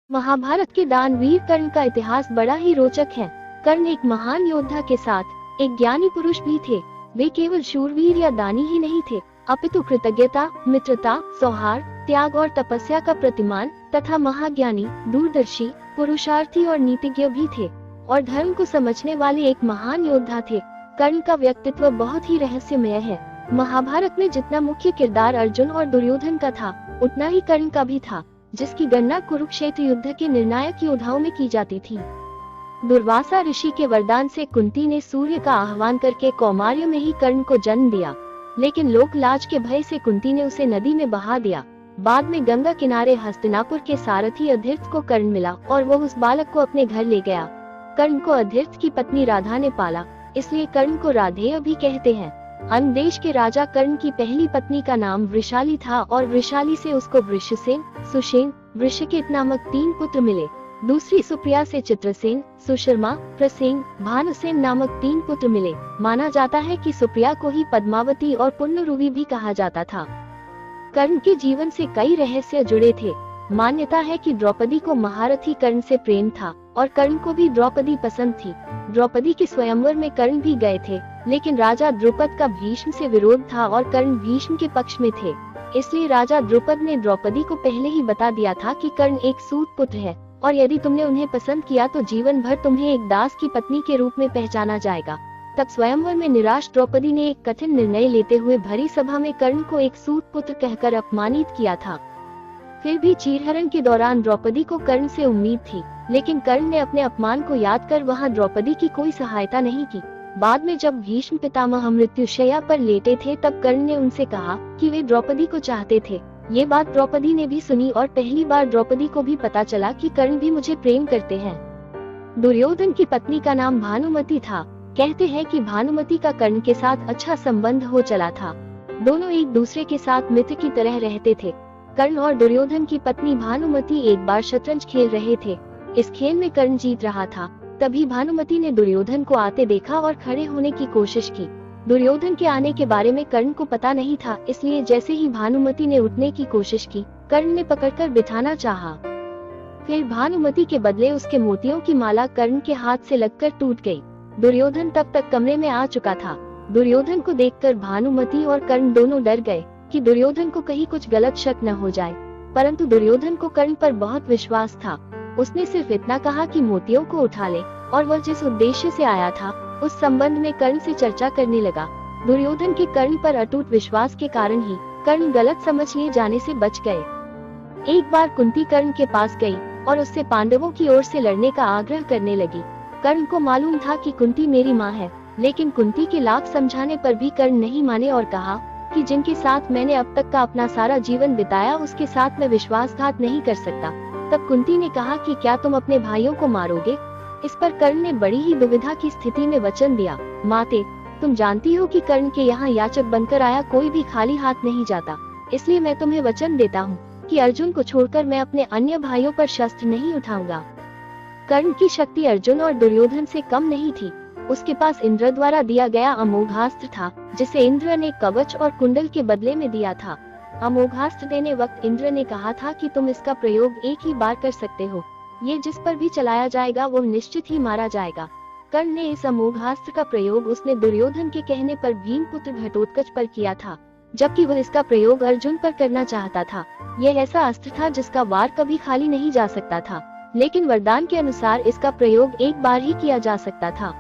महाभारत के दानवीर कर्ण का इतिहास बड़ा ही रोचक है। कर्ण एक महान योद्धा के साथ एक ज्ञानी पुरुष भी थे। वे केवल शूरवीर या दानी ही नहीं थे, अपितु कृतज्ञता, मित्रता, सौहार्द, त्याग और तपस्या का प्रतिमान तथा महाज्ञानी, दूरदर्शी, पुरुषार्थी और नीतिज्ञ भी थे और धर्म को समझने वाले एक महान योद्धा थे। कर्ण का व्यक्तित्व बहुत ही रहस्यमय है। महाभारत में जितना मुख्य किरदार अर्जुन और दुर्योधन का था, उतना ही कर्ण का भी था, जिसकी गणना कुरुक्षेत्र युद्ध के निर्णायक योद्धाओं में की जाती थी। दुर्वासा ऋषि के वरदान से कुंती ने सूर्य का आह्वान करके कौमार्य में ही कर्ण को जन्म दिया, लेकिन लोक लाज के भय से कुंती ने उसे नदी में बहा दिया। बाद में गंगा किनारे हस्तिनापुर के सारथी अधीर्थ को कर्ण मिला और वो उस बालक को अपने घर ले गया। कर्ण को अधीर्थ की पत्नी राधा ने पाला, इसलिए कर्ण को राधेय भी कहते हैं। अन्य देश के राजा कर्ण की पहली पत्नी का नाम वृषाली था और वृषाली से उसको वृषसेन, सुषेण, वृषकेत नामक 3 पुत्र मिले। दूसरी सुप्रिया से चित्रसेन, सुशर्मा, प्रसेन, भानुसेन नामक 3 पुत्र मिले। माना जाता है कि सुप्रिया को ही पद्मावती और पुण्यरूवी भी कहा जाता था। कर्ण के जीवन से कई रहस्य जुड़े थे। मान्यता है कि द्रौपदी को महारथी कर्ण से प्रेम था और कर्ण को भी द्रौपदी पसंद थी। द्रौपदी के स्वयंवर में कर्ण भी गए थे, लेकिन राजा द्रुपद का भीष्म से विरोध था और कर्ण भीष्म के पक्ष में थे। इसलिए राजा द्रुपद ने द्रौपदी को पहले ही बता दिया था कि कर्ण एक सूत पुत्र है और यदि तुमने उन्हें पसंद किया तो जीवन भर तुम्हें एक दास की पत्नी के रूप में पहचाना जाएगा। तब स्वयंवर में निराश द्रौपदी ने एक कठिन निर्णय लेते हुए भरी सभा में कर्ण को एक सूत पुत्र कहकर अपमानित किया था। फिर भी चीरहरण के दौरान द्रौपदी को कर्ण से उम्मीद थी, लेकिन कर्ण ने अपने अपमान को याद कर वहां द्रौपदी की कोई सहायता नहीं की। बाद में जब भीष्म पितामह मृत्युशैया पर लेटे थे, तब कर्ण ने उनसे कहा कि वे द्रौपदी को चाहते थे। ये बात द्रौपदी ने भी सुनी और पहली बार द्रौपदी को भी पता चला कि कर्ण भी मुझे प्रेम करते हैं। दुर्योधन की पत्नी का नाम भानुमति था। कहते हैं कि भानुमति का कर्ण के साथ अच्छा संबंध हो चला था। दोनों एक दूसरे के साथ मित्र की तरह रहते थे। कर्ण और दुर्योधन की पत्नी भानुमति एक बार शतरंज खेल रहे थे। इस खेल में कर्ण जीत रहा था। तभी भानुमति ने दुर्योधन को आते देखा और खड़े होने की कोशिश की। दुर्योधन के आने के बारे में कर्ण को पता नहीं था, इसलिए जैसे ही भानुमति ने उठने की कोशिश की, कर्ण ने पकड़कर बिठाना चाहा। फिर भानुमति के बदले उसके मोतियों की माला कर्ण के हाथ से लगकर टूट गई। दुर्योधन तब तक कमरे में आ चुका था। दुर्योधन को देखकर भानुमति और कर्ण दोनों डर गए कि दुर्योधन को कहीं कुछ गलत शक न हो जाए, परंतु दुर्योधन को कर्ण पर बहुत विश्वास था। उसने सिर्फ इतना कहा कि मोतियों को उठा ले और वह जिस उद्देश्य से आया था उस संबंध में कर्ण से चर्चा करने लगा। दुर्योधन के कर्ण पर अटूट विश्वास के कारण ही कर्ण गलत समझ लिए जाने से बच गए। एक बार कुंती कर्ण के पास गई और उससे पांडवों की ओर से लड़ने का आग्रह करने लगी। कर्ण को मालूम था कि कुंती मेरी माँ है, लेकिन कुंती के लाख समझाने पर भी कर्ण नहीं माने और कहा कि जिनके साथ मैंने अब तक का अपना सारा जीवन बिताया उसके साथ मैं विश्वासघात नहीं कर सकता। तब कुंती ने कहा कि क्या तुम अपने भाइयों को मारोगे? इस पर कर्ण ने बड़ी ही दुविधा की स्थिति में वचन दिया, माते, तुम जानती हो कि कर्ण के यहाँ याचक बनकर आया कोई भी खाली हाथ नहीं जाता, इसलिए मैं तुम्हें वचन देता हूँ कि अर्जुन को छोड़कर मैं अपने अन्य भाइयों पर शस्त्र नहीं उठाऊंगा। कर्ण की शक्ति अर्जुन और दुर्योधन से कम नहीं थी। उसके पास इंद्र द्वारा दिया गया अमोघास्त्र था, जिसे इंद्र ने कवच और कुंडल के बदले में दिया था। अमोघास्त्र देने वक्त इंद्र ने कहा था कि तुम इसका प्रयोग एक ही बार कर सकते हो, ये जिस पर भी चलाया जाएगा वो निश्चित ही मारा जाएगा। कर्ण ने इस अमोघास्त्र का प्रयोग उसने दुर्योधन के कहने पर भीमपुत्र घटोत्कच पर किया था, जबकि वह इसका प्रयोग अर्जुन पर करना चाहता था। यह ऐसा अस्त्र था जिसका वार कभी खाली नहीं जा सकता था, लेकिन वरदान के अनुसार इसका प्रयोग एक बार ही किया जा सकता था।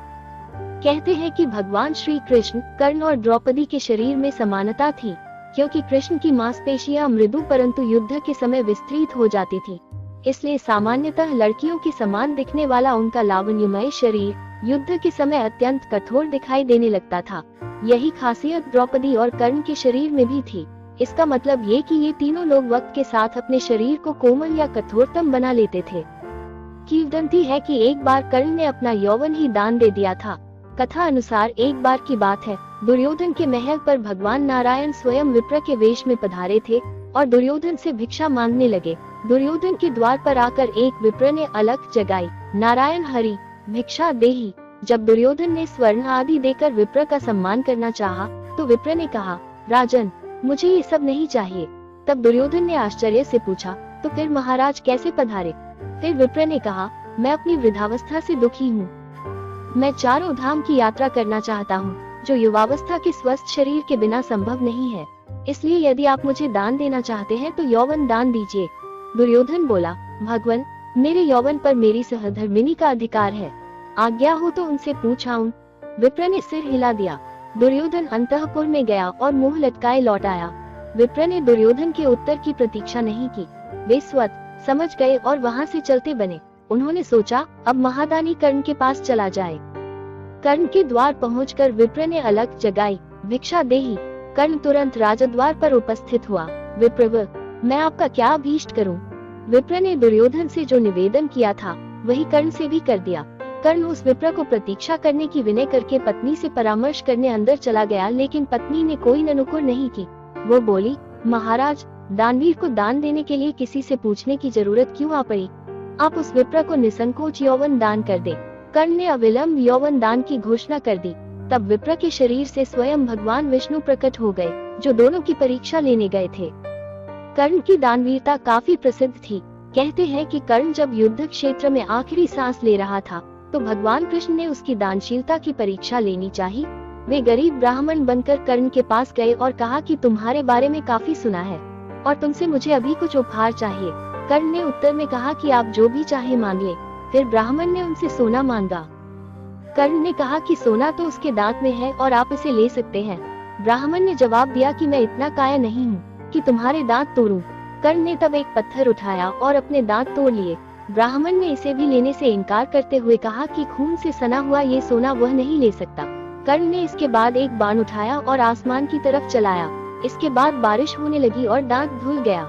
कहते हैं कि भगवान श्री कृष्ण, कर्ण और द्रौपदी के शरीर में समानता थी, क्योंकि कृष्ण की मांसपेशियां मृदु परंतु युद्ध के समय विस्तृत हो जाती थी। इसलिए सामान्यतः लड़कियों के समान दिखने वाला उनका लावण्यमय शरीर युद्ध के समय अत्यंत कठोर दिखाई देने लगता था। यही खासियत द्रौपदी और कर्ण के शरीर में भी थी। इसका मतलब ये कि ये तीनों लोग वक्त के साथ अपने शरीर को कोमल या कठोरतम बना लेते थे। किंवदंती है कि एक बार कर्ण ने अपना यौवन ही दान दे दिया था। कथा अनुसार एक बार की बात है, दुर्योधन के महल पर भगवान नारायण स्वयं विप्र के वेश में पधारे थे और दुर्योधन से भिक्षा मांगने लगे। दुर्योधन के द्वार पर आकर एक विप्र ने अलख जगाई, नारायण हरि भिक्षा देहि। जब दुर्योधन ने स्वर्ण आदि देकर विप्र का सम्मान करना चाहा, तो विप्र ने कहा, राजन, मुझे ये सब नहीं चाहिए। तब दुर्योधन ने आश्चर्य से पूछा, तो फिर महाराज कैसे पधारे? फिर विप्र ने कहा, मैं अपनी वृद्धावस्था से दुखी हूँ। मैं चारों धाम की यात्रा करना चाहता हूँ, जो युवावस्था के स्वस्थ शरीर के बिना संभव नहीं है। इसलिए यदि आप मुझे दान देना चाहते हैं तो यौवन दान दीजिए। दुर्योधन बोला, भगवान, मेरे यौवन पर मेरी सहधर्मिणी का अधिकार है, आज्ञा हो तो उनसे पूछ आऊं। विप्र ने सिर हिला दिया। दुर्योधन अंतःपुर में गया और मुंह लटकाए लौट आया। विप्र ने दुर्योधन के उत्तर की प्रतीक्षा नहीं की। वे स्वत समझ गए और वहां से चलते बने। उन्होंने सोचा, अब महादानी कर्ण के पास चला जाए। कर्ण के द्वार पहुंचकर विप्र ने अलख जगाई, भिक्षा देही। कर्ण तुरंत राजद्वार पर उपस्थित हुआ। विप्रव, मैं आपका क्या अभीष्ट करूं? विप्र ने दुर्योधन से जो निवेदन किया था वही कर्ण से भी कर दिया। कर्ण उस विप्र को प्रतीक्षा करने की विनय करके पत्नी से परामर्श करने अंदर चला गया, लेकिन पत्नी ने कोई नुकुर नहीं की। वो बोली, महाराज, दानवीर को दान देने के लिए किसी से पूछने की जरूरत क्यों आ पड़ी? आप उस विप्र को निसंकोच यौवन दान कर दे। कर्ण ने अविलंब यौवन दान की घोषणा कर दी। तब विप्र के शरीर से स्वयं भगवान विष्णु प्रकट हो गए, जो दोनों की परीक्षा लेने गए थे। कर्ण की दानवीरता काफी प्रसिद्ध थी। कहते हैं कि कर्ण जब युद्ध क्षेत्र में आखिरी सांस ले रहा था तो भगवान कृष्ण ने उसकी दानशीलता की परीक्षा लेनी चाहिए। वे गरीब ब्राह्मण बनकर कर्ण के पास गए और कहा कि तुम्हारे बारे में काफी सुना है और तुमसे मुझे अभी कुछ उपहार चाहिए। कर्ण ने उत्तर में कहा कि आप जो भी चाहे मांग ले। फिर ब्राह्मण ने उनसे सोना मांगा। कर्ण ने कहा कि सोना तो उसके दांत में है और आप इसे ले सकते हैं। ब्राह्मण ने जवाब दिया कि मैं इतना काया नहीं हूँ कि तुम्हारे दांत तोड़ूं। कर्ण ने तब एक पत्थर उठाया और अपने दांत तोड़ लिए। ब्राह्मण ने इसे भी लेने से इनकार करते हुए कहा कि खून से सना हुआ ये सोना वह नहीं ले सकता। कर्ण ने इसके बाद एक बाण उठाया और आसमान की तरफ चलाया। इसके बाद बारिश होने लगी और दांत धुल गया।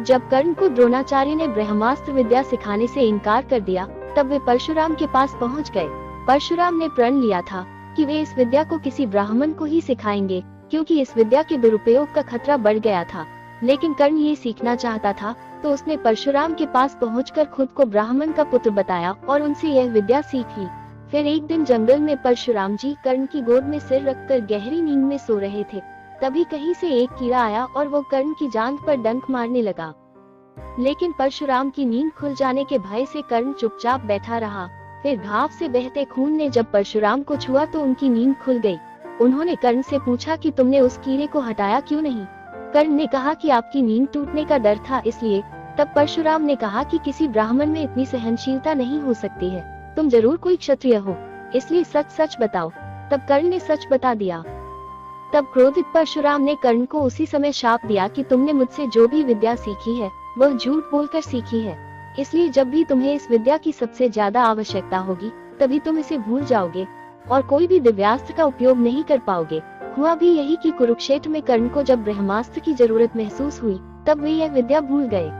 जब कर्ण को द्रोणाचार्य ने ब्रह्मास्त्र विद्या सिखाने से इनकार कर दिया, तब वे परशुराम के पास पहुंच गए। परशुराम ने प्रण लिया था कि वे इस विद्या को किसी ब्राह्मण को ही सिखाएंगे, क्योंकि इस विद्या के दुरुपयोग का खतरा बढ़ गया था। लेकिन कर्ण ये सीखना चाहता था, तो उसने परशुराम के पास पहुंचकर खुद को ब्राह्मण का पुत्र बताया और उनसे यह विद्या सीख ली। फिर एक दिन जंगल में परशुराम जी कर्ण की गोद में सिर रखकर गहरी नींद में सो रहे थे। तभी कहीं से एक कीड़ा आया और वो कर्ण की जांघ पर डंक मारने लगा। लेकिन परशुराम की नींद खुल जाने के भय से कर्ण चुपचाप बैठा रहा। फिर घाव से बहते खून ने जब परशुराम को छुआ तो उनकी नींद खुल गई। उन्होंने कर्ण से पूछा कि तुमने उस कीड़े को हटाया क्यों नहीं? कर्ण ने कहा कि आपकी नींद टूटने का डर था, इसलिए। तब परशुराम ने कहा कि किसी ब्राह्मण में इतनी सहनशीलता नहीं हो सकती है, तुम जरूर कोई क्षत्रिय हो, इसलिए सच सच बताओ। तब कर्ण ने सच बता दिया। तब क्रोधित परशुराम ने कर्ण को उसी समय शाप दिया कि तुमने मुझसे जो भी विद्या सीखी है वह झूठ बोलकर सीखी है, इसलिए जब भी तुम्हें इस विद्या की सबसे ज्यादा आवश्यकता होगी तभी तुम इसे भूल जाओगे और कोई भी दिव्यास्त्र का उपयोग नहीं कर पाओगे। हुआ भी यही कि कुरुक्षेत्र में कर्ण को जब ब्रह्मास्त्र की जरूरत महसूस हुई तब वे यह विद्या भूल गए।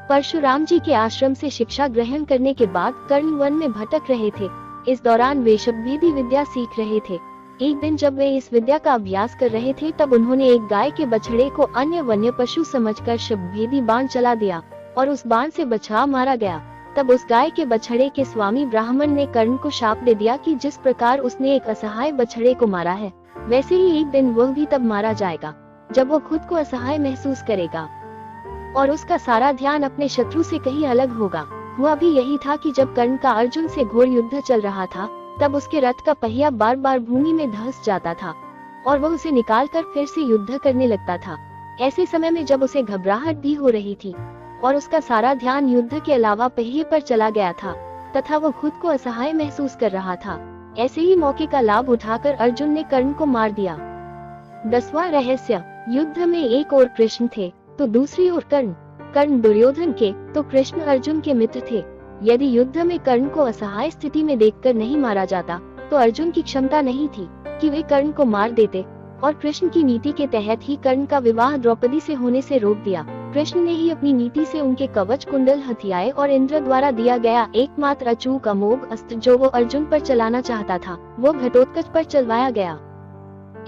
परशुराम जी के आश्रम से शिक्षा ग्रहण करने के बाद कर्ण वन में भटक रहे थे। इस दौरान वे शब्दभेदी विद्या सीख रहे थे। एक दिन जब वे इस विद्या का अभ्यास कर रहे थे तब उन्होंने एक गाय के बछड़े को अन्य वन्य पशु समझकर शब्दभेदी बाण चला दिया और उस बाण से बछड़ा मारा गया। तब उस गाय के बछड़े के स्वामी ब्राह्मण ने कर्ण को शाप दे दिया कि जिस प्रकार उसने एक असहाय बछड़े को मारा है, वैसे ही एक दिन वह भी तब मारा जाएगा जब वो खुद को असहाय महसूस करेगा और उसका सारा ध्यान अपने शत्रु से कहीं अलग होगा। हुआ भी यही था कि जब कर्ण का अर्जुन से घोर युद्ध चल रहा था तब उसके रथ का पहिया बार बार भूमि में धंस जाता था और वह उसे निकालकर फिर से युद्ध करने लगता था। ऐसे समय में जब उसे घबराहट भी हो रही थी और उसका सारा ध्यान युद्ध के अलावा पहिए पर चला गया था तथा वो खुद को असहाय महसूस कर रहा था, ऐसे ही मौके का लाभ उठाकर अर्जुन ने कर्ण को मार दिया। 10वां रहस्य, युद्ध में एक ओर कृष्ण थे तो दूसरी ओर कर्ण। कर्ण दुर्योधन के तो कृष्ण अर्जुन के मित्र थे। यदि युद्ध में कर्ण को असहाय स्थिति में देखकर नहीं मारा जाता तो अर्जुन की क्षमता नहीं थी कि वे कर्ण को मार देते और कृष्ण की नीति के तहत ही कर्ण का विवाह द्रौपदी से होने से रोक दिया। कृष्ण ने ही अपनी नीति से उनके कवच कुंडल हथियाए और इंद्र द्वारा दिया गया एकमात्र अचूक अमोघ अस्त्र जो वो अर्जुन पर चलाना चाहता था वो घटोत्कच पर चलवाया गया।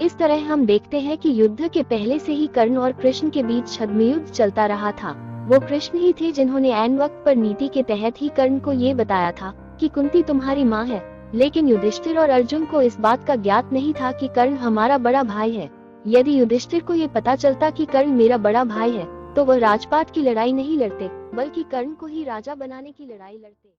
इस तरह हम देखते हैं कि युद्ध के पहले से ही कर्ण और कृष्ण के बीच छद्मयुद्ध चलता रहा था। वो कृष्ण ही थे जिन्होंने ऐन वक्त पर नीति के तहत ही कर्ण को ये बताया था कि कुंती तुम्हारी माँ है, लेकिन युधिष्ठिर और अर्जुन को इस बात का ज्ञात नहीं था कि कर्ण हमारा बड़ा भाई है। यदि युधिष्ठिर को ये पता चलता कि कर्ण मेरा बड़ा भाई है तो वह राजपाट की लड़ाई नहीं लड़ते बल्कि कर्ण को ही राजा बनाने की लड़ाई लड़ते।